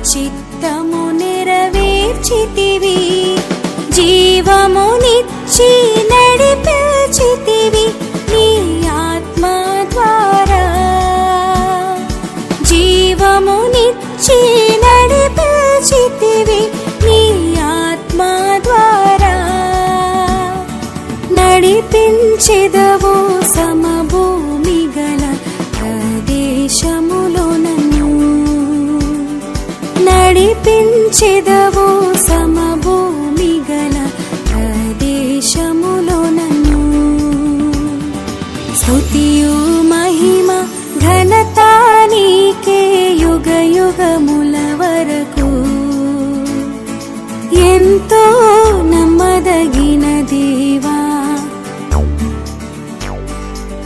చిత్తము నెరవేర్చితివి, జీవమునిచ్చి నడిపించితివి నీ ఆత్మ ద్వారా, జీవమునిచ్చి నడిపించితివి నీ ఆత్మ ద్వారా. నడిపించెదవు సమభూమి గల ప్రదేశములో నన్ను, నడిపించెదవు సమభూమి గల ప్రదేశములో నన్ను. స్తుతియు మహిమ ఘనత నీకే యుగ యుగముల వరకు. ఎంతో